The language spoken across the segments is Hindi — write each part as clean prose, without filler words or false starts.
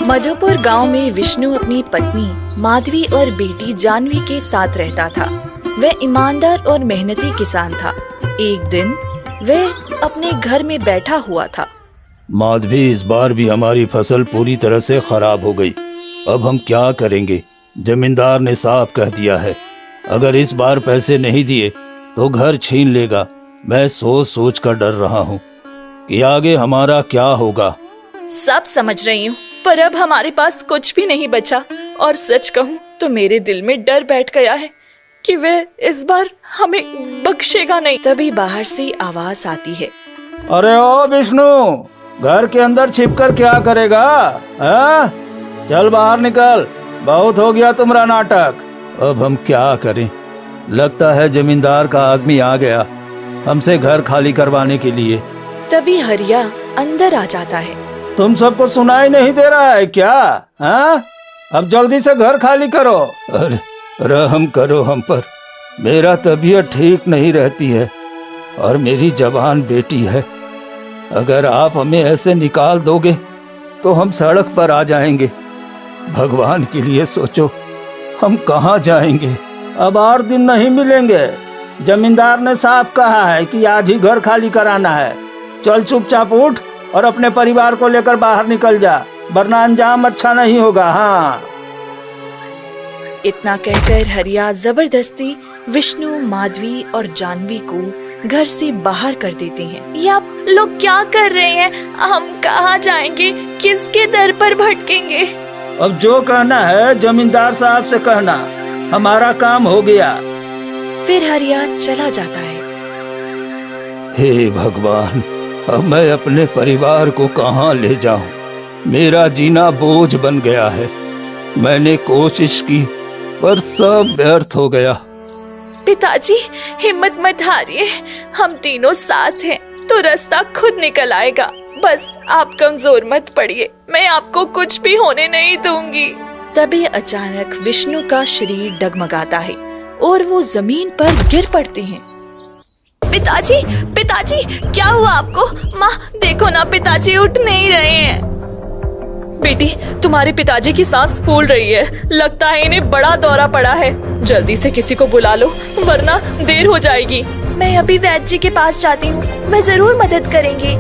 मधुपुर गांव में विष्णु अपनी पत्नी माधवी और बेटी जानवी के साथ रहता था। वह ईमानदार और मेहनती किसान था। एक दिन वह अपने घर में बैठा हुआ था। माधवी, इस बार भी हमारी फसल पूरी तरह से खराब हो गई। अब हम क्या करेंगे? जमींदार ने साफ कह दिया है, अगर इस बार पैसे नहीं दिए तो घर छीन लेगा। मैं सोच सोच कर डर रहा हूँ कि आगे हमारा क्या होगा। सब समझ रही हूँ, पर अब हमारे पास कुछ भी नहीं बचा। और सच कहूँ तो मेरे दिल में डर बैठ गया है कि वह इस बार हमें बख्शेगा नहीं। तभी बाहर से आवाज आती है, अरे ओ विष्णु, घर के अंदर छिपकर क्या करेगा? चल बाहर निकल, बहुत हो गया तुम्हारा नाटक। अब हम क्या करें? लगता है जमींदार का आदमी आ गया हमसे घर खाली करवाने के लिए। तभी हरिया अंदर आ जाता है। तुम सबको सुनाई नहीं दे रहा है क्या? अब जल्दी से घर खाली करो। अरे रहम करो हम पर, मेरा तबीयत ठीक नहीं रहती है और मेरी जवान बेटी है। अगर आप हमें ऐसे निकाल दोगे तो हम सड़क पर आ जाएंगे। भगवान के लिए सोचो, हम कहाँ जाएंगे? अब 8 दिन नहीं मिलेंगे। जमींदार ने साफ कहा है कि आज ही घर खाली कराना है। चल चुपचाप उठ और अपने परिवार को लेकर बाहर निकल जा, वरना अंजाम अच्छा नहीं होगा। हाँ। इतना कहकर हरिया जबरदस्ती विष्णु, माधवी और जानवी को घर से बाहर कर देते हैं। ये आप लोग क्या कर रहे हैं? हम कहाँ जाएंगे? किसके दर पर भटकेंगे? अब जो कहना है जमींदार साहब से कहना, हमारा काम हो गया। फिर हरिया चला जाता है। हे भगवान, अब मैं अपने परिवार को कहाँ ले जाऊं? मेरा जीना बोझ बन गया है। मैंने कोशिश की पर सब व्यर्थ हो गया। पिताजी, हिम्मत मत हारिए, हम तीनों साथ हैं तो रास्ता खुद निकल आएगा। बस आप कमजोर मत पड़िए, मैं आपको कुछ भी होने नहीं दूंगी। तभी अचानक विष्णु का शरीर डगमगाता है और वो जमीन पर गिर पड़ते हैं। पिताजी, पिताजी, क्या हुआ आपको? माँ देखो ना, पिताजी उठ नहीं रहे हैं। बेटी, तुम्हारे पिताजी की सांस फूल रही है। लगता है इन्हें बड़ा दौरा पड़ा है। जल्दी से किसी को बुला लो, वरना देर हो जाएगी। मैं अभी वैद्य जी के पास जाती हूँ, मैं जरूर मदद करेंगे।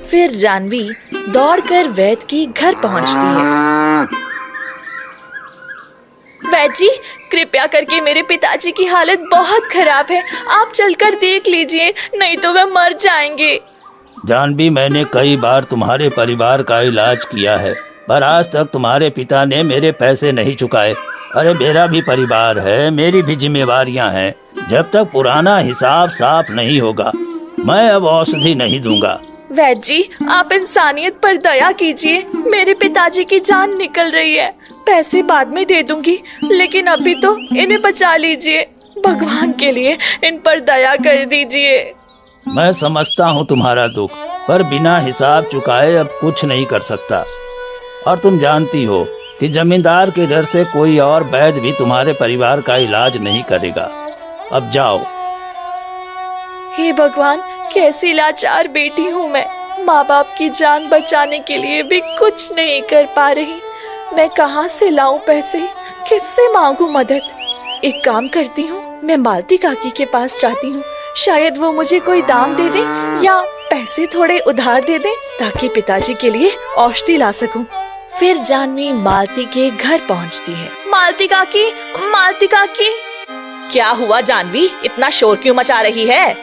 फिर जानवी दौड़कर वैद्य के घर पहुँचती है। वैद्य जी, कृपया करके मेरे पिताजी की हालत बहुत खराब है, आप चलकर देख लीजिए, नहीं तो वह मर जाएंगे। जानवी, मैंने कई बार तुम्हारे परिवार का इलाज किया है, पर आज तक तुम्हारे पिता ने मेरे पैसे नहीं चुकाए। अरे मेरा भी परिवार है, मेरी भी जिम्मेवारियां हैं। जब तक पुराना हिसाब साफ नहीं होगा, मैं अब औषधि नहीं दूंगा। वैद्य जी, आप इंसानियत पर दया कीजिए। मेरे पिताजी की जान निकल रही है। पैसे बाद में दे दूंगी, लेकिन अभी तो इन्हें बचा लीजिए। भगवान के लिए इन पर दया कर दीजिए। मैं समझता हूँ तुम्हारा दुख, पर बिना हिसाब चुकाए अब कुछ नहीं कर सकता। और तुम जानती हो कि जमींदार के घर से कोई और वैद्य भी तुम्हारे परिवार का इलाज नहीं करेगा। अब जाओ। हे भगवान, कैसी लाचार बेटी हूँ मैं। माँ बाप की जान बचाने के लिए भी कुछ नहीं कर पा रही। मैं कहाँ से लाऊं पैसे? किससे मांगू मदद? एक काम करती हूँ, मैं मालती काकी के पास जाती हूँ। शायद वो मुझे कोई दाम दे दे या पैसे थोड़े उधार दे दे, ताकि पिताजी के लिए औषधि ला सकूं। फिर जानवी मालती के घर पहुँचती है। मालती काकी, मालती काकी। क्या हुआ जानवी, इतना शोर क्यों मचा रही है?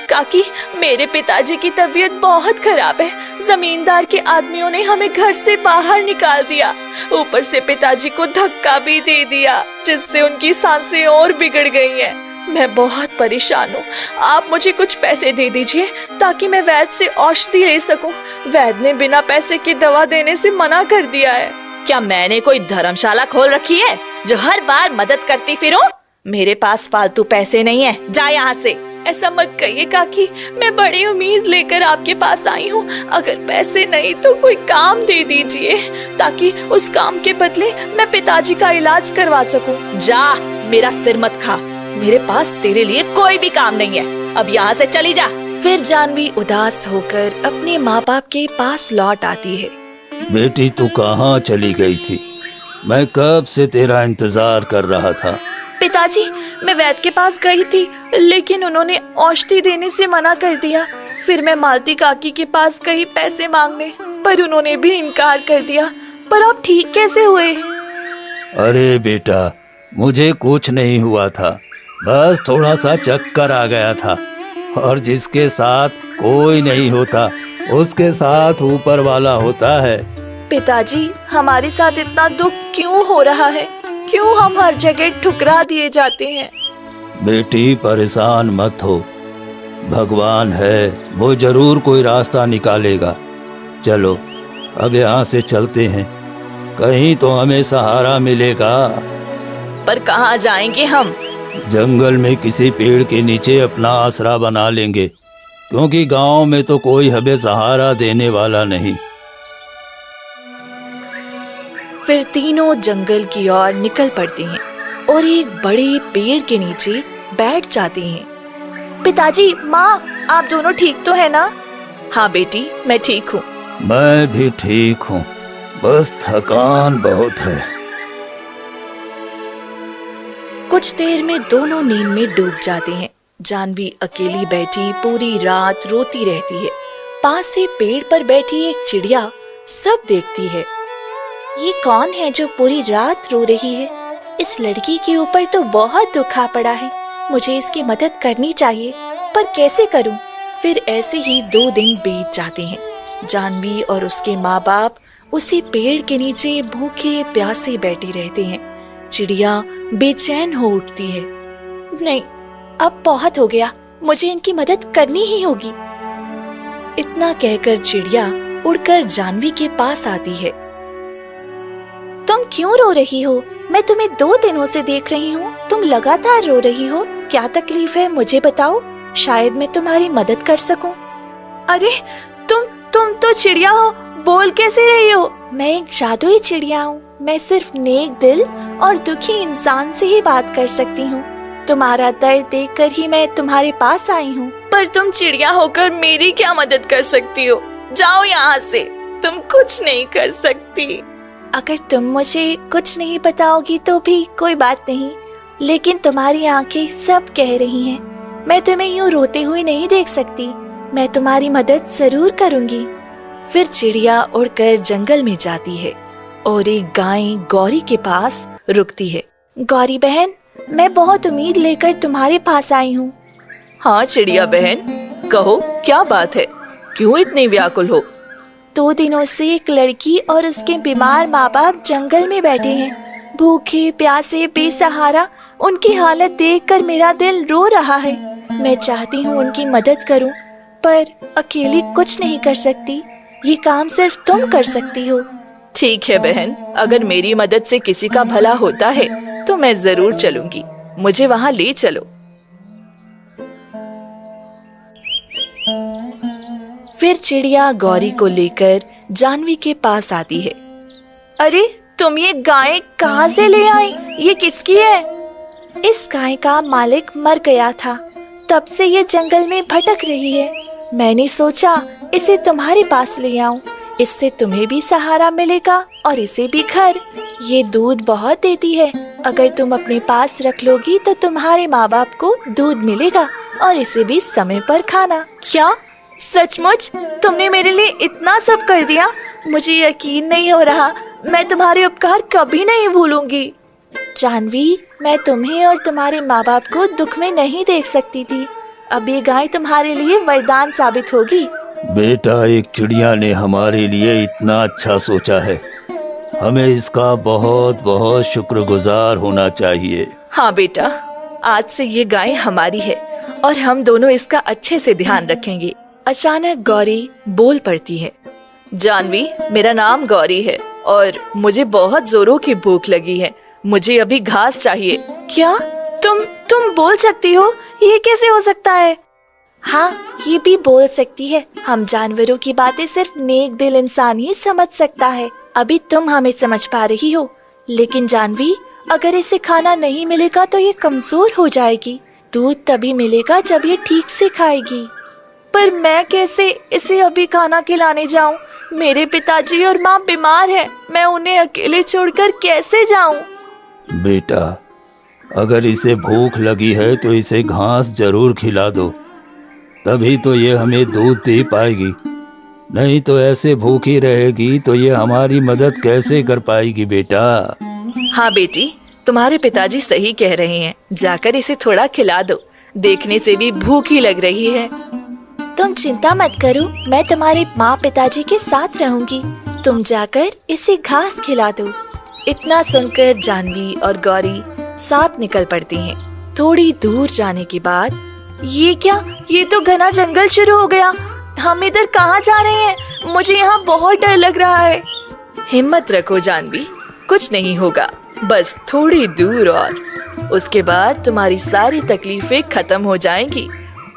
काकी, मेरे पिताजी की तबीयत बहुत खराब है। जमींदार के आदमियों ने हमें घर से बाहर निकाल दिया। ऊपर से पिताजी को धक्का भी दे दिया, जिससे उनकी सांसें और बिगड़ गई हैं। मैं बहुत परेशान हूँ। आप मुझे कुछ पैसे दे दीजिए ताकि मैं वैद्य से औषधि ले सकूं। वैद्य ने बिना पैसे की दवा देने से मना कर दिया है। क्या मैंने कोई धर्मशाला खोल रखी है जो हर बार मदद करती फिरूं? मेरे पास फालतू पैसे नहीं है, जा यहाँ से। ऐसा मत कहिए काकी, मैं बड़ी उम्मीद लेकर आपके पास आई हूँ। अगर पैसे नहीं तो कोई काम दे दीजिए, ताकि उस काम के बदले मैं पिताजी का इलाज करवा सकूं। जा, मेरा सिर मत खा। मेरे पास तेरे लिए कोई भी काम नहीं है, अब यहाँ से चली जा। फिर जानवी उदास होकर अपने माँ बाप के पास लौट आती है। बेटी तू कहाँ चली गई थी? मैं कब से तेरा इंतजार कर रहा था। पिताजी, मैं वैद्य के पास गई थी, लेकिन उन्होंने औषधि देने से मना कर दिया। फिर मैं मालती काकी के पास गई पैसे मांगने, पर उन्होंने भी इनकार कर दिया। पर आप ठीक कैसे हुए? अरे बेटा, मुझे कुछ नहीं हुआ था, बस थोड़ा सा चक्कर आ गया था। और जिसके साथ कोई नहीं होता उसके साथ ऊपर वाला होता है। पिताजी, हमारे साथ इतना दुख क्यों हो रहा है? क्यों हम हर जगह ठुकरा दिए जाते हैं? बेटी परेशान मत हो, भगवान है, वो जरूर कोई रास्ता निकालेगा। चलो अब यहाँ से चलते हैं, कहीं तो हमें सहारा मिलेगा। पर कहाँ जाएंगे हम? जंगल में किसी पेड़ के नीचे अपना आसरा बना लेंगे, क्योंकि गांव में तो कोई हमें सहारा देने वाला नहीं। फिर तीनों जंगल की ओर निकल पड़ते हैं और एक बड़े पेड़ के नीचे बैठ जाते हैं। पिताजी, माँ, आप दोनों ठीक तो है ना? हाँ बेटी, मैं ठीक हूँ। मैं भी ठीक हूँ, बस थकान बहुत है। कुछ देर में दोनों नींद में डूब जाते हैं। जानवी अकेली बैठी पूरी रात रोती रहती है। पास से पेड़ पर बैठी एक चिड़िया सब देखती है। ये कौन है जो पूरी रात रो रही है? इस लड़की के ऊपर तो बहुत दुख आ पड़ा है। मुझे इसकी मदद करनी चाहिए, पर कैसे करूं? फिर ऐसे ही 2 दिन बीत जाते हैं। जानवी और उसके माँ बाप उसी पेड़ के नीचे भूखे प्यासे बैठे रहते हैं। चिड़िया बेचैन हो उठती है। नहीं, अब बहुत हो गया, मुझे इनकी मदद करनी ही होगी। इतना कहकर चिड़िया उड़कर जानवी के पास आती है। तुम क्यों रो रही हो? मैं तुम्हें 2 दिनों से देख रही हूँ, तुम लगातार रो रही हो। क्या तकलीफ है, मुझे बताओ, शायद मैं तुम्हारी मदद कर सकूं। अरे तुम तो चिड़िया हो, बोल कैसे रही हो? मैं एक जादुई चिड़िया हूँ। मैं सिर्फ नेक दिल और दुखी इंसान से ही बात कर सकती हूँ। तुम्हारा दर्द देखकर ही मैं तुम्हारे पास आई हूँ। पर तुम चिड़िया होकर मेरी क्या मदद कर सकती हो? जाओ यहाँ से, तुम कुछ नहीं कर सकती। अगर तुम मुझे कुछ नहीं बताओगी तो भी कोई बात नहीं, लेकिन तुम्हारी आंखें सब कह रही हैं। मैं तुम्हें यूं रोते हुए नहीं देख सकती। मैं तुम्हारी मदद जरूर करूंगी। फिर चिड़िया उड़कर जंगल में जाती है और एक गाय गौरी के पास रुकती है। गौरी बहन, मैं बहुत उम्मीद लेकर तुम्हारे पास आई हूँ। हाँ चिड़िया बहन, कहो क्या बात है, क्यों इतनी व्याकुल हो? 2 दिनों से एक लड़की और उसके बीमार माँ बाप जंगल में बैठे हैं, भूखे प्यासे बेसहारा। उनकी हालत देखकर मेरा दिल रो रहा है। मैं चाहती हूँ उनकी मदद करूँ, पर अकेली कुछ नहीं कर सकती। ये काम सिर्फ तुम कर सकती हो। ठीक है बहन, अगर मेरी मदद से किसी का भला होता है तो मैं जरूर चलूंगी। मुझे वहाँ ले चलो। फिर चिड़िया गौरी को लेकर जानवी के पास आती है। अरे तुम ये गाय कहाँ से ले आई? ये किसकी है? इस गाय का मालिक मर गया था, तब से ये जंगल में भटक रही है। मैंने सोचा इसे तुम्हारे पास ले आऊं, इससे तुम्हें भी सहारा मिलेगा और इसे भी घर। ये दूध बहुत देती है, अगर तुम अपने पास रख लोगी तो तुम्हारे माँ बाप को दूध मिलेगा और इसे भी समय पर खाना। क्या सचमुच तुमने मेरे लिए इतना सब कर दिया? मुझे यकीन नहीं हो रहा। मैं तुम्हारे उपकार कभी नहीं भूलूंगी। जानवी, मैं तुम्हें और तुम्हारे माँ बाप को दुख में नहीं देख सकती थी। अब ये गाय तुम्हारे लिए वरदान साबित होगी। बेटा, एक चिड़िया ने हमारे लिए इतना अच्छा सोचा है, हमें इसका बहुत बहुत शुक्रगुजार होना चाहिए। हाँ बेटा, आज से ये गाय हमारी है और हम दोनों इसका अच्छे से ध्यान रखेंगे। अचानक गौरी बोल पड़ती है। जानवी, मेरा नाम गौरी है और मुझे बहुत जोरों की भूख लगी है। मुझे अभी घास चाहिए। क्या तुम बोल सकती हो? ये कैसे हो सकता है? हाँ, ये भी बोल सकती है। हम जानवरों की बातें सिर्फ नेक दिल इंसान ही समझ सकता है। अभी तुम हमें समझ पा रही हो, लेकिन जानवी, अगर इसे खाना नहीं मिलेगा तो ये कमजोर हो जाएगी। दूध तभी मिलेगा जब ये ठीक से खाएगी। पर मैं कैसे इसे अभी खाना खिलाने जाऊं? मेरे पिताजी और माँ बीमार हैं। मैं उन्हें अकेले छोड़कर कैसे जाऊं? बेटा, अगर इसे भूख लगी है तो इसे घास जरूर खिला दो, तभी तो ये हमें दूध दे पाएगी। नहीं तो ऐसे भूखी रहेगी तो ये हमारी मदद कैसे कर पाएगी बेटा। हाँ बेटी, तुम्हारे पिताजी सही कह रहे हैं। जाकर इसे थोड़ा खिला दो, देखने से भी भूखी लग रही है। तुम चिंता मत करो, मैं तुम्हारे माँ पिताजी के साथ रहूंगी। तुम जाकर इसे घास खिला दो। इतना सुनकर जानवी और गौरी साथ निकल पड़ती हैं। थोड़ी दूर जाने के बाद, ये क्या, ये तो घना जंगल शुरू हो गया। हम इधर कहाँ जा रहे हैं? मुझे यहाँ बहुत डर लग रहा है। हिम्मत रखो जानवी, कुछ नहीं होगा, बस थोड़ी दूर और उसके बाद तुम्हारी सारी तकलीफें खत्म हो जाएंगी।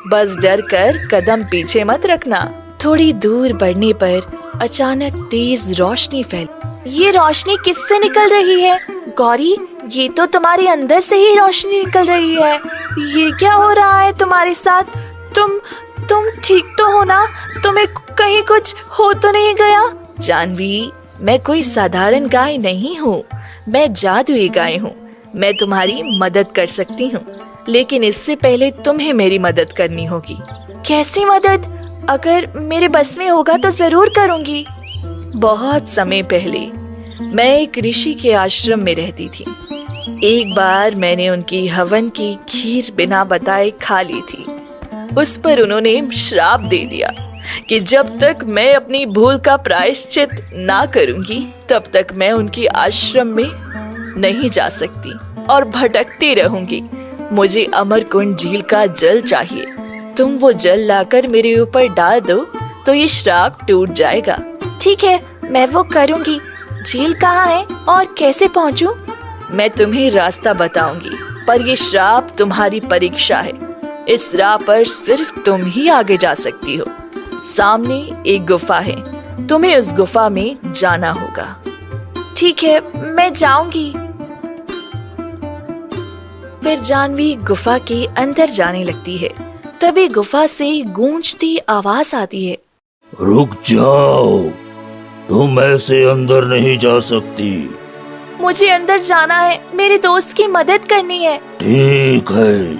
बस डर कर कदम पीछे मत रखना। थोड़ी दूर बढ़ने पर अचानक तेज रोशनी फैल। ये रोशनी किससे निकल रही है? गौरी, ये तो तुम्हारे अंदर से ही रोशनी निकल रही है। ये क्या हो रहा है तुम्हारे साथ? तुम ठीक तो हो ना? तुम्हें कहीं कुछ हो तो नहीं गया? जानवी, मैं कोई साधारण गाय नहीं हूँ, मैं जादुई गाय हूँ। मैं तुम्हारी मदद कर सकती हूँ, लेकिन इससे पहले तुम्हें मेरी मदद करनी होगी। कैसी मदद? अगर मेरे बस में होगा तो जरूर करूँगी। बहुत समय पहले मैं एक ऋषि के आश्रम में रहती थी। एक बार मैंने उनकी हवन की खीर बिना बताए खा ली थी। उस पर उन्होंने श्राप दे दिया कि जब तक मैं अपनी भूल का प्रायश्चित ना करूंगी, तब तक मैं उनके आश्रम में नहीं जा सकती और भटकती रहूंगी। मुझे अमरकुंड झील का जल चाहिए। तुम वो जल लाकर मेरे ऊपर डाल दो तो ये श्राप टूट जाएगा। ठीक है, मैं वो करूंगी। झील कहाँ है और कैसे पहुँचूं? मैं तुम्हें रास्ता बताऊंगी, पर ये श्राप तुम्हारी परीक्षा है। इस राह पर सिर्फ तुम ही आगे जा सकती हो। सामने एक गुफा है, तुम्हें उस गुफा में जाना होगा। ठीक है, मैं जाऊंगी। फिर जानवी गुफा के अंदर जाने लगती है। तभी गुफा से गूंजती आवाज आती है। रुक जाओ, तुम ऐसे अंदर नहीं जा सकती। मुझे अंदर जाना है, मेरे दोस्त की मदद करनी है। ठीक है,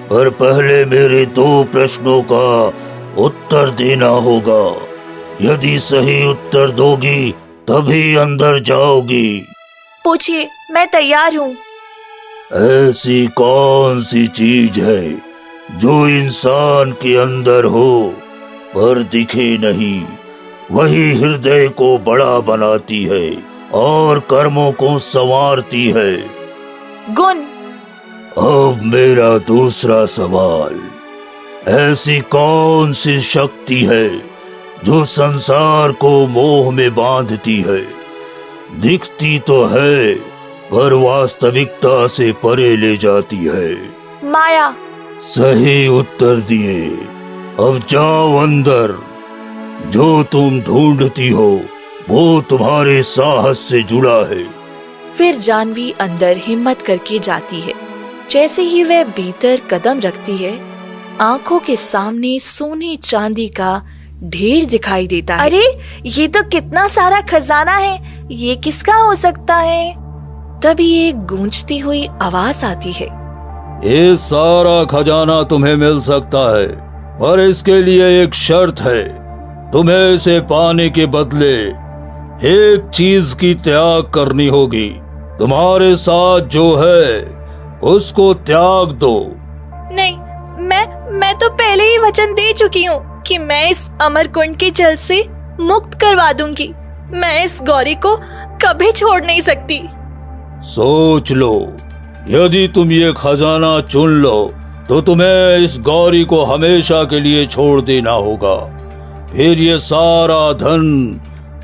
पर पहले मेरे 2 प्रश्नों का उत्तर देना होगा। यदि सही उत्तर दोगी तभी अंदर जाओगी। पूछिए, मैं तैयार हूँ। ऐसी कौन सी चीज है जो इंसान के अंदर हो पर दिखे नहीं? वही हृदय को बड़ा बनाती है और कर्मों को संवारती है। गुण। अब मेरा दूसरा सवाल, ऐसी कौन सी शक्ति है जो संसार को मोह में बांधती है? दिखती तो है पर वास्तविकता से परे ले जाती है। माया। सही उत्तर दिए। अब जाओ अंदर। जो तुम ढूंढती हो वो तुम्हारे साहस से जुड़ा है। फिर जानवी अंदर हिम्मत करके जाती है। जैसे ही वह भीतर कदम रखती है, आंखों के सामने सोने चांदी का ढेर दिखाई देता है। अरे, ये तो कितना सारा खजाना है। ये किसका हो सकता है? तभी एक गूंजती हुई आवाज आती है। ये सारा खजाना तुम्हें मिल सकता है, पर इसके लिए एक शर्त है। तुम्हें इसे पाने के बदले एक चीज की त्याग करनी होगी। तुम्हारे साथ जो है उसको त्याग दो। नहीं, मैं तो पहले ही वचन दे चुकी हूँ कि मैं इस अमरकुंड के जल से मुक्त करवा दूंगी। मैं इस गौरी को कभी छोड़ नहीं सकती। सोच लो, यदि तुम ये खजाना चुन लो तो तुम्हें इस गौरी को हमेशा के लिए छोड़ देना होगा। फिर ये सारा धन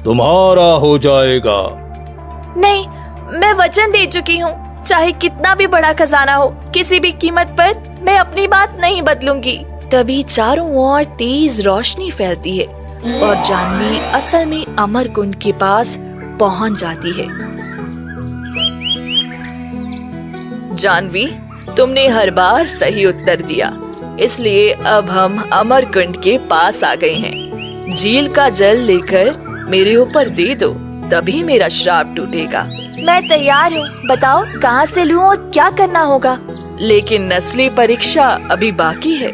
तुम्हारा हो जाएगा। नहीं, मैं वचन दे चुकी हूँ। चाहे कितना भी बड़ा खजाना हो, किसी भी कीमत पर मैं अपनी बात नहीं बदलूंगी। तभी चारों ओर तेज रोशनी फैलती है और जानवी असल में अमरकुंड के पास पहुंच जाती है। जानवी, तुमने हर बार सही उत्तर दिया, इसलिए अब हम अमरकुंड के पास आ गए हैं। झील का जल लेकर मेरे ऊपर दे दो, तभी मेरा श्राप टूटेगा। मैं तैयार हूँ, बताओ कहाँ से लूँ और क्या करना होगा। लेकिन नस्ली परीक्षा अभी बाकी है,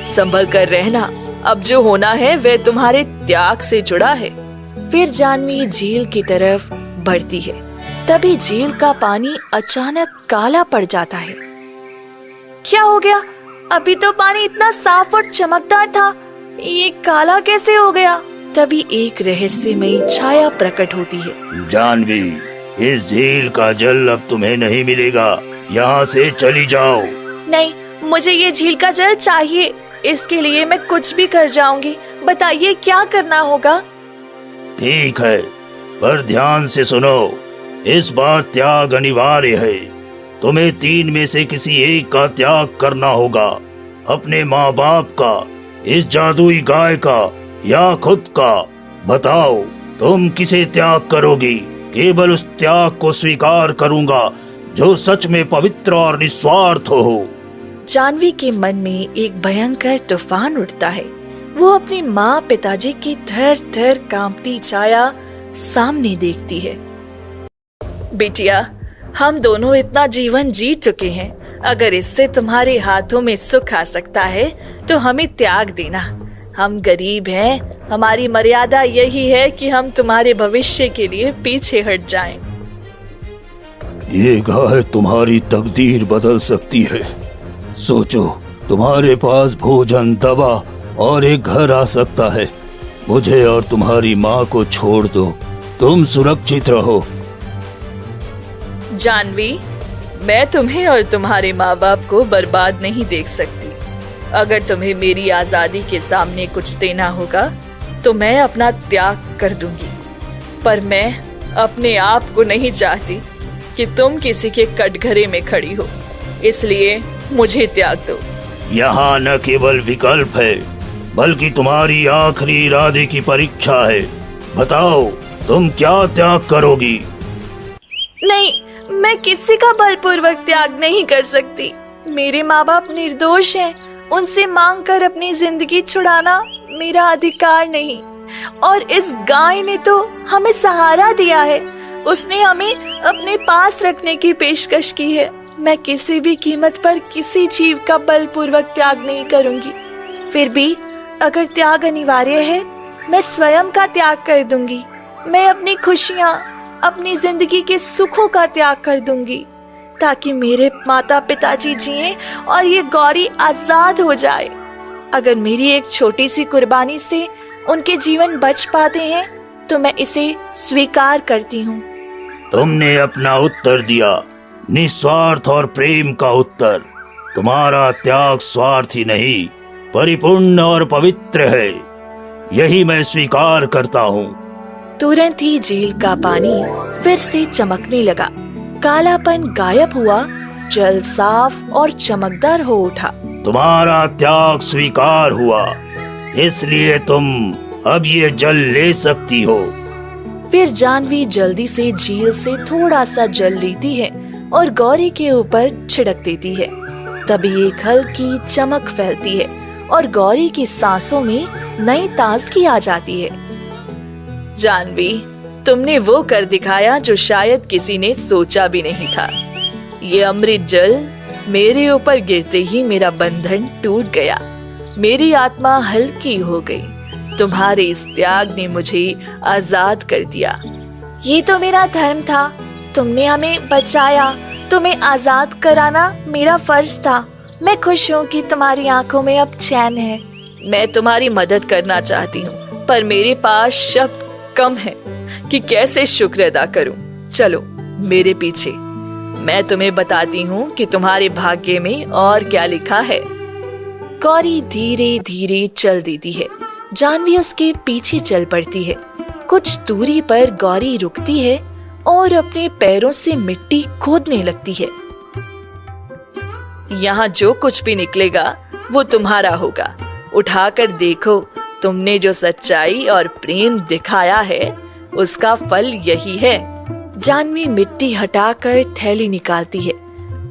संभल कर रहना। अब जो होना है वह तुम्हारे त्याग से जुड़ा है। फिर जानवी झील की तरफ बढ़ती है। तभी झील का पानी अचानक काला पड़ जाता है। क्या हो गया? अभी तो पानी इतना साफ और चमकदार था, ये काला कैसे हो गया? तभी एक रहस्यमयी छाया प्रकट होती है। जानवी, इस झील का जल अब तुम्हें नहीं मिलेगा, यहाँ से चली जाओ। नहीं, मुझे ये झील का जल चाहिए। इसके लिए मैं कुछ भी कर जाऊंगी। बताइए क्या करना होगा? ठीक है, पर ध्यान से सुनो। इस बार त्याग अनिवार्य है। तुम्हें 3 में से किसी एक का त्याग करना होगा। अपने माँ बाप का, इस जादुई गाय का या खुद का। बताओ, तुम किसे त्याग करोगी? केवल उस त्याग को स्वीकार करूंगा जो सच में पवित्र और निस्वार्थ हो। जानवी के मन में एक भयंकर तूफान उठता है। वो अपनी माँ पिताजी की थर थर कांपती छाया सामने देखती है। बेटिया, हम दोनों इतना जीवन जी चुके हैं। अगर इससे तुम्हारे हाथों में सुख आ सकता है तो हमें त्याग देना। हम गरीब हैं, हमारी मर्यादा यही है कि हम तुम्हारे भविष्य के लिए पीछे हट जाएं। ये गाय तुम्हारी तकदीर बदल सकती है। सोचो, तुम्हारे पास भोजन, दवा और एक घर आ सकता है। मुझे और तुम्हारी माँ को छोड़ दो, तुम सुरक्षित रहो। जानवी, मैं तुम्हें और तुम्हारे माँ बाप को बर्बाद नहीं देख सकती। अगर तुम्हें मेरी आजादी के सामने कुछ देना होगा तो मैं अपना त्याग कर दूंगी, पर मैं अपने आप को नहीं चाहती कि तुम किसी के कटघरे में खड़ी हो, इसलिए मुझे त्याग दो। यहाँ न केवल विकल्प है, बल्कि तुम्हारी आखिरी इरादे की परीक्षा है। बताओ, तुम क्या त्याग करोगी? नहीं, मैं किसी का बलपूर्वक त्याग नहीं कर सकती। मेरे माँ बाप निर्दोष हैं, उनसे मांग कर अपनी जिंदगी छुड़ाना मेरा अधिकार नहीं। और इस गाय ने तो हमें सहारा दिया है, उसने हमें अपने पास रखने की पेशकश की है। मैं किसी भी कीमत पर किसी जीव का बलपूर्वक त्याग नहीं करूंगी। फिर भी अगर त्याग अनिवार्य है, मैं स्वयं का त्याग कर दूंगी। मैं अपनी खुशियाँ, अपनी जिंदगी के सुखों का त्याग कर दूंगी, ताकि मेरे माता पिताजी जिए और ये गौरी आजाद हो जाए। अगर मेरी एक छोटी सी कुर्बानी से उनके जीवन बच पाते हैं तो मैं इसे स्वीकार करती हूँ। तुमने अपना उत्तर दिया, निस्वार्थ और प्रेम का उत्तर। तुम्हारा त्याग स्वार्थी नहीं, परिपूर्ण और पवित्र है। यही मैं स्वीकार करता हूँ। तुरंत ही झील का पानी फिर से चमकने लगा। कालापन गायब हुआ, जल साफ और चमकदार हो उठा। तुम्हारा त्याग स्वीकार हुआ, इसलिए तुम अब ये जल ले सकती हो। फिर जानवी जल्दी से झील से थोड़ा सा जल लेती है और गौरी के ऊपर छिड़क देती है। तभी एक हल्की चमक फैलती है और गौरी की सांसों में नई ताजगी आ जाती है। जानवी, तुमने वो कर दिखाया जो शायद किसी ने सोचा भी नहीं था। ये अमृत जल मेरे ऊपर गिरते ही मेरा बंधन टूट गया, मेरी आत्मा हल्की हो गई। तुम्हारे इस त्याग ने मुझे आजाद कर दिया। ये तो मेरा धर्म था, तुमने हमें बचाया, तुम्हें आजाद कराना मेरा फर्ज था। मैं खुश हूँ कि तुम्हारी आंखों में अब चैन है। मैं तुम्हारी मदद करना चाहती हूँ, पर मेरे पास शब्द कम है कि कैसे शुक्र अदा करूँ। चलो मेरे पीछे, मैं तुम्हें बताती हूँ कि तुम्हारे भाग्य में और क्या लिखा है। गौरी धीरे धीरे चल देती है। जानवी उसके पीछे चल पड़ती है। कुछ दूरी पर गौरी रुकती है और अपने पैरों से मिट्टी खोदने लगती है। यहाँ जो कुछ भी निकलेगा वो तुम्हारा होगा। उठाकर देखो, तुमने जो सच्चाई और प्रेम दिखाया है उसका फल यही है। जानवी मिट्टी हटाकर थैली निकालती है।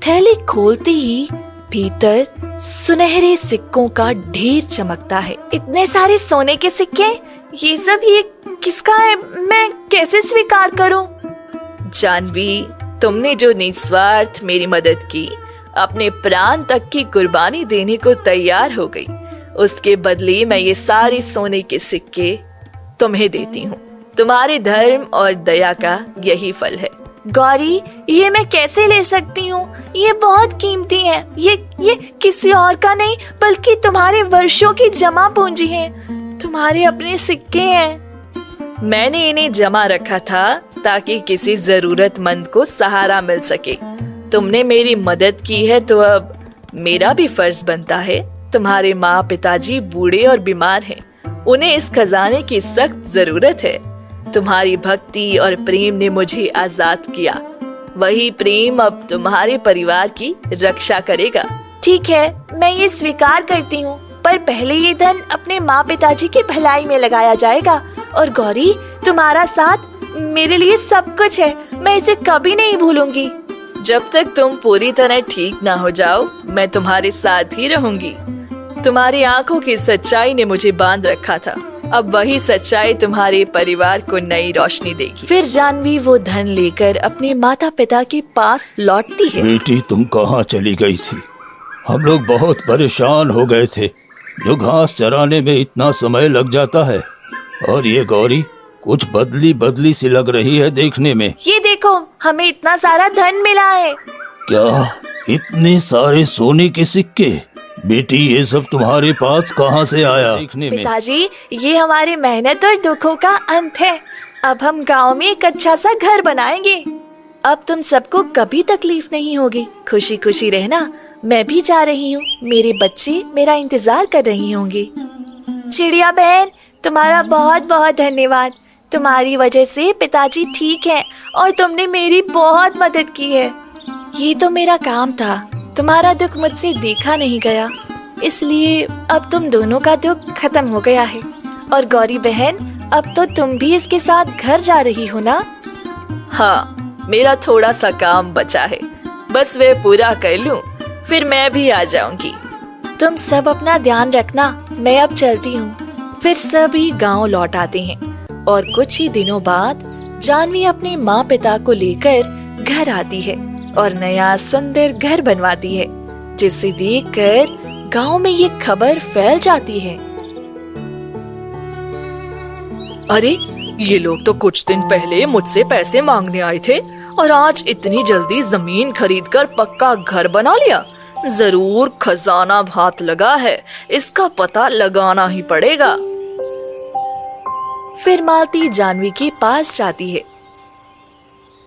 थैली खोलते ही भीतर सुनहरे सिक्कों का ढेर चमकता है। इतने सारे सोने के सिक्के, ये किसका है? मैं कैसे स्वीकार करूं? जानवी, तुमने जो निस्वार्थ मेरी मदद की, अपने प्राण तक की कुर्बानी देने को तैयार हो गई, उसके बदले मैं ये सारे सोने के सिक्के तुम्हें देती हूँ। तुम्हारे धर्म और दया का यही फल है। गौरी, ये मैं कैसे ले सकती हूँ? ये बहुत कीमती है। ये किसी और का नहीं बल्कि तुम्हारे वर्षों की जमा पूंजी है। तुम्हारे अपने सिक्के हैं। मैंने इन्हें जमा रखा था ताकि किसी जरूरतमंद को सहारा मिल सके। तुमने मेरी मदद की है तो अब मेरा भी फर्ज बनता है। तुम्हारे माँ पिताजी बूढ़े और बीमार हैं। उन्हें इस खजाने की सख्त जरूरत है। तुम्हारी भक्ति और प्रेम ने मुझे आजाद किया। वही प्रेम अब तुम्हारे परिवार की रक्षा करेगा। ठीक है, मैं ये स्वीकार करती हूँ, पर पहले ये धन अपने माँ पिताजी की भलाई में लगाया जाएगा। और गौरी, तुम्हारा साथ मेरे लिए सब कुछ है। मैं इसे कभी नहीं भूलूंगी। जब तक तुम पूरी तरह ठीक ना हो जाओ, मैं तुम्हारे साथ ही रहूंगी। तुम्हारी आंखों की सच्चाई ने मुझे बांध रखा था। अब वही सच्चाई तुम्हारे परिवार को नई रोशनी देगी। फिर जानवी वो धन लेकर अपने माता पिता के पास लौटती है। बेटी, तुम कहाँ चली गई थी? हम लोग बहुत परेशान हो गए थे। जो घास चराने में इतना समय लग जाता है, और ये गौरी कुछ बदली बदली सी लग रही है देखने में। ये देखो, हमें इतना सारा धन मिला है। क्या? इतने सारे सोने के सिक्के? बेटी, ये सब तुम्हारे पास कहाँ से आया? देखने में पिताजी, ये हमारे मेहनत और दुखों का अंत है। अब हम गांव में एक अच्छा सा घर बनाएंगे। अब तुम सबको कभी तकलीफ नहीं होगी। खुशी खुशी रहना। मैं भी जा रही हूँ। मेरे बच्चे मेरा इंतजार कर रही होंगे। चिड़िया बहन, तुम्हारा बहुत बहुत धन्यवाद। तुम्हारी वजह से पिताजी ठीक हैं और तुमने मेरी बहुत मदद की है। ये तो मेरा काम था। तुम्हारा दुख मुझसे देखा नहीं गया, इसलिए अब तुम दोनों का दुख खत्म हो गया है। और गौरी बहन, अब तो तुम भी इसके साथ घर जा रही हो ना? हाँ, मेरा थोड़ा सा काम बचा है, बस वे पूरा कर लूं, फिर मैं भी आ जाऊंगी। तुम सब अपना ध्यान रखना। मैं अब चलती हूँ। फिर सभी गांव लौट आते हैं और कुछ ही दिनों बाद जानवी अपने माँ पिता को लेकर घर आती है और नया सुंदर घर बनवाती है, जिसे देखकर गांव में ये खबर फैल जाती है। अरे, ये लोग तो कुछ दिन पहले मुझसे पैसे मांगने आए थे और आज इतनी जल्दी जमीन खरीदकर पक्का घर बना लिया। जरूर खजाना हाथ लगा है, इसका पता लगाना ही पड़ेगा। फिर मालती जानवी के पास जाती है।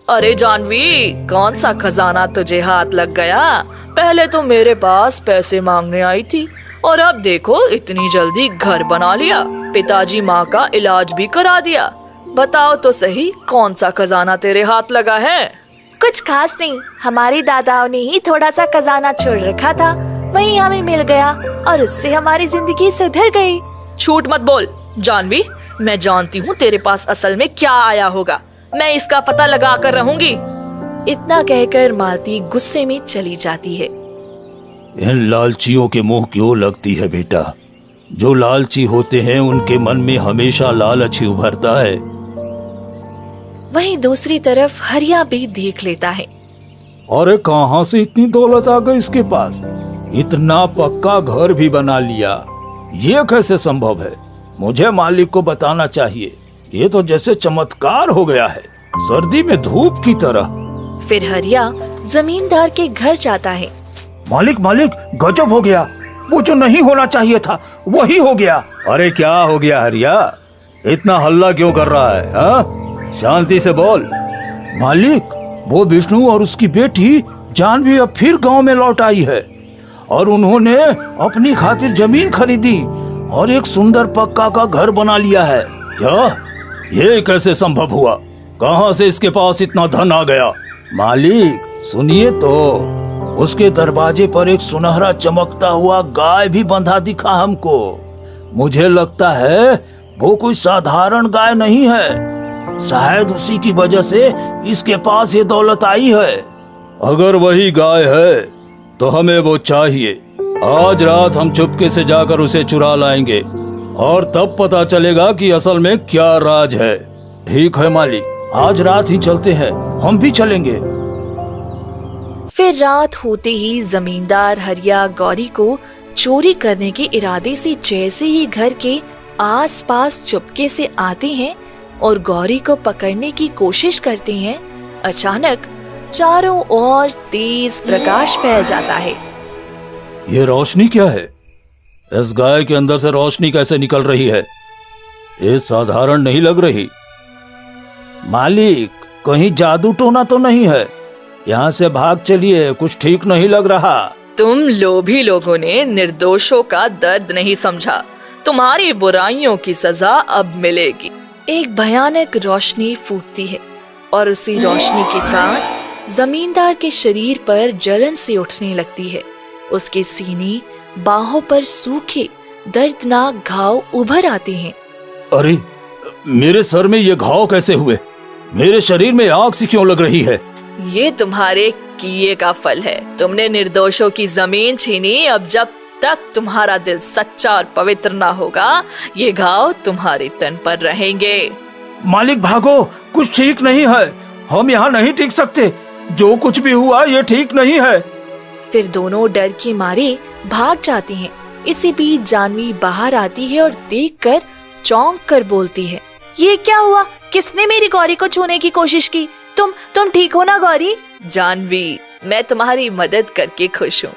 अरे जानवी, कौन सा खजाना तुझे हाथ लग गया? पहले तो मेरे पास पैसे मांगने आई थी और अब देखो इतनी जल्दी घर बना लिया, पिताजी माँ का इलाज भी करा दिया। बताओ तो सही, कौन सा खजाना तेरे हाथ लगा है? कुछ खास नहीं, हमारी दादाओं ने ही थोड़ा सा खजाना छोड़ रखा था, वही हमें मिल गया और उससे हमारी जिंदगी सुधर गई। झूठ मत बोल जानवी, मैं जानती हूँ तेरे पास असल में क्या आया होगा। मैं इसका पता लगा कर रहूंगी। इतना कहकर मालती गुस्से में चली जाती है। इन लालचियों के मुंह क्यों लगती है बेटा? जो लालची होते हैं उनके मन में हमेशा लालच ही उभरता है। वहीं दूसरी तरफ हरिया भी देख लेता है। अरे, कहाँ से इतनी दौलत आ गई इसके पास? इतना पक्का घर भी बना लिया, ये कैसे संभव है? मुझे मालिक को बताना चाहिए। ये तो जैसे चमत्कार हो गया है, सर्दी में धूप की तरह। फिर हरिया जमींदार के घर जाता है। मालिक, मालिक, गजब हो गया। वो जो नहीं होना चाहिए था वही हो गया। अरे क्या हो गया हरिया? इतना हल्ला क्यों कर रहा है? हाँ, शांति से बोल। मालिक, वो विष्णु और उसकी बेटी जानवी अब फिर गांव में लौट आई है और उन्होंने अपनी खातिर जमीन खरीदी और एक सुंदर पक्का का घर बना लिया है। क्या? ये कैसे संभव हुआ? कहाँ से इसके पास इतना धन आ गया? मालिक सुनिए तो, उसके दरवाजे पर एक सुनहरा चमकता हुआ गाय भी बंधा दिखा हमको। मुझे लगता है वो कोई साधारण गाय नहीं है, शायद उसी की वजह से इसके पास ये दौलत आई है। अगर वही गाय है तो हमें वो चाहिए। आज रात हम चुपके से जाकर उसे चुरा लाएंगे और तब पता चलेगा कि असल में क्या राज है। ठीक है मालिक, आज रात ही चलते हैं, हम भी चलेंगे। फिर रात होते ही जमींदार हरिया गौरी को चोरी करने के इरादे से जैसे ही घर के आसपास चुपके से आते हैं और गौरी को पकड़ने की कोशिश करते हैं, अचानक चारों ओर तेज प्रकाश फैल जाता है। ये रोशनी क्या है? इस गाय के अंदर से रोशनी कैसे निकल रही है? ये साधारण नहीं लग रही। मालिक, कहीं जादू टोना तो नहीं है? यहाँ से भाग चलिए, कुछ ठीक नहीं लग रहा। तुम लोभी लोगों ने निर्दोषों का दर्द नहीं समझा। तुम्हारी बुराइयों की सजा अब मिलेगी। एक भयानक रोशनी फूटती है और उसी रोशनी के साथ जमींदार के शरीर पर जलन से उठने लगती है। उसके सीने, बाहों पर सूखे दर्दनाक घाव उभर आते हैं। अरे, मेरे सर में ये घाव कैसे हुए? मेरे शरीर में आग सी क्यों लग रही है? ये तुम्हारे किए का फल है। तुमने निर्दोषों की जमीन छीनी। अब जब तक तुम्हारा दिल सच्चा और पवित्र ना होगा, ये घाव तुम्हारे तन पर रहेंगे। मालिक भागो, कुछ ठीक नहीं है। हम यहाँ नहीं टिक सकते। जो कुछ भी हुआ ये ठीक नहीं है। फिर दोनों डर के मारे भाग जाती हैं। इसी बीच जानवी बाहर आती है और देखकर चौंक कर बोलती है, ये क्या हुआ? किसने मेरी गौरी को छूने की कोशिश की? तुम ठीक हो ना गौरी? जानवी, मैं तुम्हारी मदद करके खुश हूँ,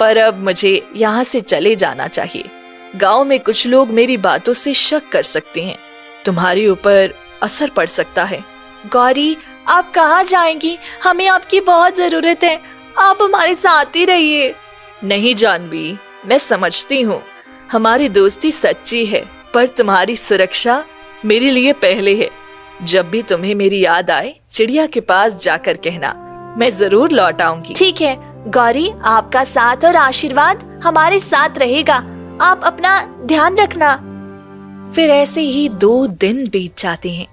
पर अब मुझे यहाँ से चले जाना चाहिए। गांव में कुछ लोग मेरी बातों से शक कर सकते हैं। तुम्हारे ऊपर असर पड़ सकता है। गौरी, आप कहाँ जाएंगी? हमें आपकी बहुत जरूरत है। आप हमारे साथ ही रहिए। नहीं जानवी, मैं समझती हूँ हमारी दोस्ती सच्ची है, पर तुम्हारी सुरक्षा मेरे लिए पहले है। जब भी तुम्हें मेरी याद आए, चिड़िया के पास जाकर कहना, मैं जरूर लौट आऊंगी। ठीक है गौरी, आपका साथ और आशीर्वाद हमारे साथ रहेगा। आप अपना ध्यान रखना। फिर ऐसे ही 2 दिन बीत जाते हैं।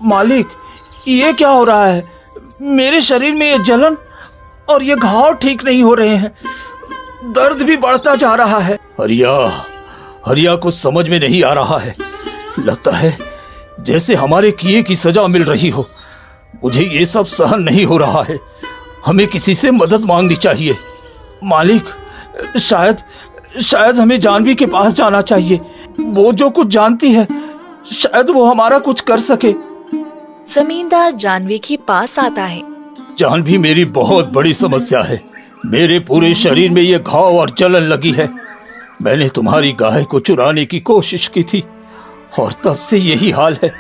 मालिक, ये क्या हो रहा है? मेरे शरीर में ये जलन और ये घाव ठीक नहीं हो रहे हैं। दर्द भी बढ़ता जा रहा है। हरिया कुछ समझ में नहीं आ रहा है। लगता है जैसे हमारे किए की सजा मिल रही हो। मुझे ये सब सहन नहीं हो रहा है। हमें किसी से मदद मांगनी चाहिए। मालिक, शायद हमें जानवी के पास जाना चाहिए। वो जो कुछ जानती है, शायद वो हमारा कुछ कर सके। जमींदार जानवी के पास आता है। जानवी, मेरी बहुत बड़ी समस्या है। मेरे पूरे शरीर में ये घाव और जलन लगी है। मैंने तुम्हारी गाय को चुराने की कोशिश की थी और तब से यही हाल है।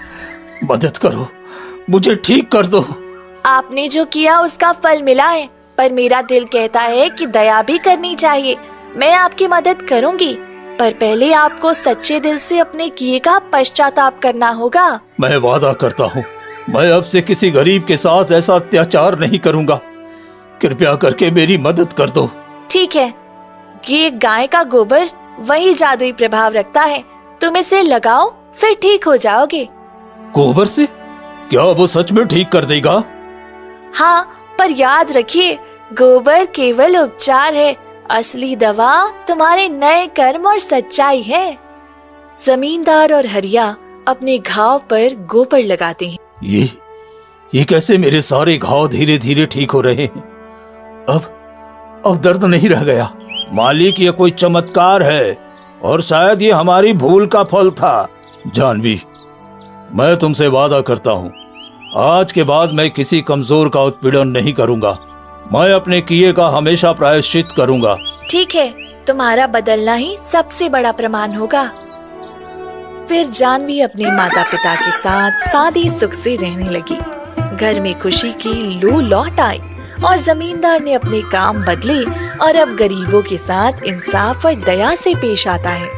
मदद करो, मुझे ठीक कर दो। आपने जो किया उसका फल मिला है, पर मेरा दिल कहता है कि दया भी करनी चाहिए। मैं आपकी मदद करूंगी, पर पहले आपको सच्चे दिल से अपने किए का पश्चाताप करना होगा। मैं वादा करता हूँ, मैं अब से किसी गरीब के साथ ऐसा अत्याचार नहीं करूँगा। कृपया करके मेरी मदद कर दो। ठीक है, ये गाय का गोबर वही जादुई प्रभाव रखता है। तुम इसे लगाओ, फिर ठीक हो जाओगे। गोबर से? क्या वो सच में ठीक कर देगा? हाँ, पर याद रखिए, गोबर केवल उपचार है। असली दवा तुम्हारे नए कर्म और सच्चाई है। जमींदार और हरिया अपने घाव पर गोबर लगाते हैं। ये कैसे मेरे सारे घाव धीरे धीरे ठीक हो रहे हैं? अब दर्द नहीं रह गया। मालिक, ये कोई चमत्कार है और शायद ये हमारी भूल का फल था। जानवी, मैं तुमसे वादा करता हूँ, आज के बाद मैं किसी कमजोर का उत्पीड़न नहीं करूँगा। मैं अपने किए का हमेशा प्रायश्चित करूँगा। ठीक है, तुम्हारा बदलना ही सबसे बड़ा प्रमाण होगा। फिर जानवी अपने माता पिता के साथ सादे सुख से रहने लगी। घर में खुशी की लू लौट आई और जमींदार ने अपने काम बदले और अब गरीबों के साथ इंसाफ और दया से पेश आता है।